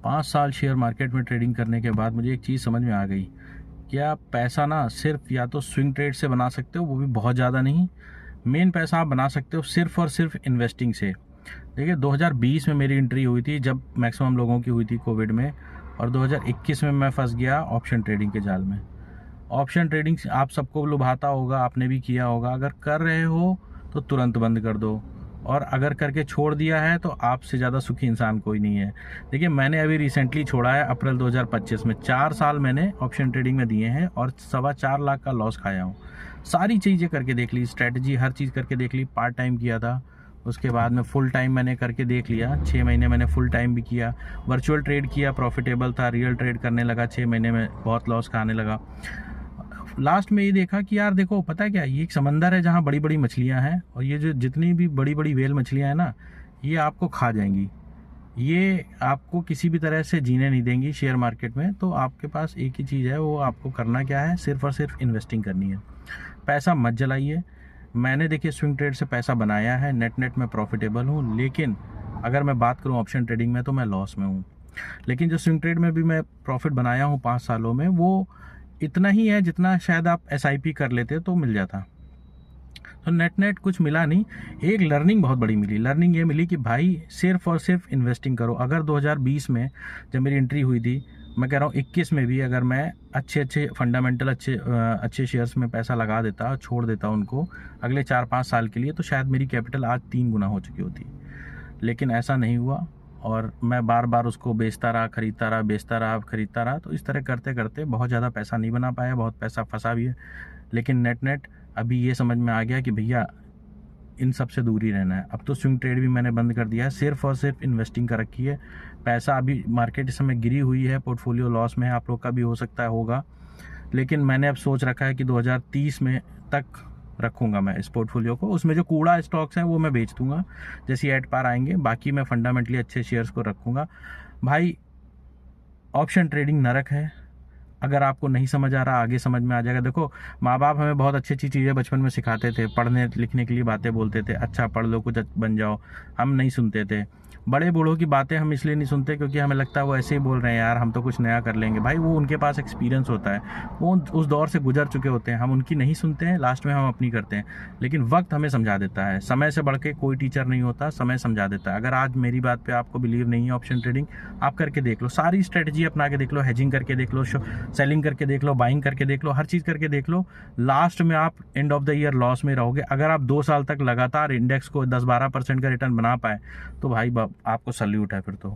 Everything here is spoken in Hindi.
5 साल शेयर मार्केट में ट्रेडिंग करने के बाद मुझे एक चीज़ समझ में आ गई। क्या पैसा ना सिर्फ या तो स्विंग ट्रेड से बना सकते हो, वो भी बहुत ज़्यादा नहीं। मेन पैसा आप बना सकते हो सिर्फ और सिर्फ इन्वेस्टिंग से। देखिए 2020 में मेरी एंट्री हुई थी, जब मैक्सिमम लोगों की हुई थी कोविड में, और 2021 में मैं फंस गया ऑप्शन ट्रेडिंग के जाल में। ऑप्शन ट्रेडिंग आप सबको लुभाता होगा, आपने भी किया होगा। अगर कर रहे हो तो तुरंत बंद कर दो, और अगर करके छोड़ दिया है तो आपसे ज़्यादा सुखी इंसान कोई नहीं है। देखिए मैंने अभी रिसेंटली छोड़ा है अप्रैल 2025 में। 4 साल मैंने ऑप्शन ट्रेडिंग में दिए हैं और 4.25 लाख का लॉस खाया हूँ। सारी चीज़ें करके देख ली, स्ट्रैटेजी हर चीज़ करके देख ली। पार्ट टाइम किया था, उसके बाद में फुल टाइम मैंने करके देख लिया। 6 महीने मैंने फुल टाइम भी किया। वर्चुअल ट्रेड किया, प्रॉफिटेबल था। रियल ट्रेड करने लगा, 6 महीने में बहुत लॉस खाने लगा। लास्ट में ये देखा कि यार देखो, पता है क्या, ये एक समंदर है जहाँ बड़ी बड़ी मछलियाँ हैं, और ये जो जितनी भी बड़ी बड़ी वेल मछलियाँ हैं ना, ये आपको खा जाएंगी। ये आपको किसी भी तरह से जीने नहीं देंगी शेयर मार्केट में। तो आपके पास एक ही चीज़ है, वो आपको करना क्या है, सिर्फ और सिर्फ इन्वेस्टिंग करनी है। पैसा मत जलाइए। मैंने देखिए स्विंग ट्रेड से पैसा बनाया है, नेट नेट में प्रॉफिटेबल हूँ। लेकिन अगर मैं बात करूँ ऑप्शन ट्रेडिंग में, तो मैं लॉस में हूँ। लेकिन जो स्विंग ट्रेड में भी मैं प्रॉफिट बनाया हूँ 5 सालों में, वो इतना ही है जितना शायद आप SIP कर लेते तो मिल जाता। तो नेट नेट कुछ मिला नहीं। एक लर्निंग बहुत बड़ी मिली। लर्निंग ये मिली कि भाई सिर्फ और सिर्फ इन्वेस्टिंग करो। अगर 2020 में जब मेरी एंट्री हुई थी, मैं कह रहा हूँ 21 में भी अगर मैं अच्छे अच्छे फंडामेंटल अच्छे शेयर्स में पैसा लगा देता और छोड़ देता उनको अगले 4-5 साल के लिए, तो शायद मेरी कैपिटल आज 3 गुना हो चुकी होती। लेकिन ऐसा नहीं हुआ, और मैं बार बार उसको बेचता रहा, खरीदता रहा, बेचता रहा, खरीदता रहा। तो इस तरह करते करते बहुत ज़्यादा पैसा नहीं बना पाया, बहुत पैसा फंसा भी है। लेकिन नेट नेट अभी ये समझ में आ गया कि भैया इन सब से दूर ही रहना है। अब तो स्विंग ट्रेड भी मैंने बंद कर दिया है, सिर्फ और सिर्फ इन्वेस्टिंग कर रखी है। पैसा अभी मार्केट इस समय गिरी हुई है, पोर्टफोलियो लॉस में है, आप लोग का भी हो सकता है होगा। लेकिन मैंने अब सोच रखा है कि 2030 में तक रखूंगा मैं इस पोर्टफोलियो को। उसमें जो कूड़ा स्टॉक्स हैं वो मैं बेच दूंगा जैसे एट पार आएंगे। बाकी मैं फंडामेंटली अच्छे शेयर्स को रखूंगा। भाई ऑप्शन ट्रेडिंग नरक है। अगर आपको नहीं समझ आ रहा, आगे समझ में आ जाएगा। देखो माँ बाप हमें बहुत अच्छी अच्छी चीज़ें बचपन में सिखाते थे, पढ़ने लिखने के लिए बातें बोलते थे, अच्छा पढ़ लो कुछ बन जाओ। हम नहीं सुनते थे। बड़े बूढ़ों की बातें हम इसलिए नहीं सुनते क्योंकि हमें लगता है वो ऐसे ही बोल रहे हैं, यार हम तो कुछ नया कर लेंगे। भाई वो उनके पास एक्सपीरियंस होता है, वो उस दौर से गुजर चुके होते हैं। हम उनकी नहीं सुनते हैं, लास्ट में हम अपनी करते हैं। लेकिन वक्त हमें समझा देता है। समय से बढ़ के कोई टीचर नहीं होता, समय समझा देता है। अगर आज मेरी बात पे आपको बिलीव नहीं है ऑप्शन ट्रेडिंग, आप करके देख लो, सारी स्ट्रेटजी अपना के देख लो, हेजिंग करके देख लो, सेलिंग करके देख लो, बाइंग करके देख लो, हर चीज़ करके देख लो। लास्ट में आप end of the year loss में रहोगे। अगर आप 2 साल तक लगातार इंडेक्स को 10-12% का रिटर्न बना पाए, तो भाई आपको सल्यूट है फिर तो।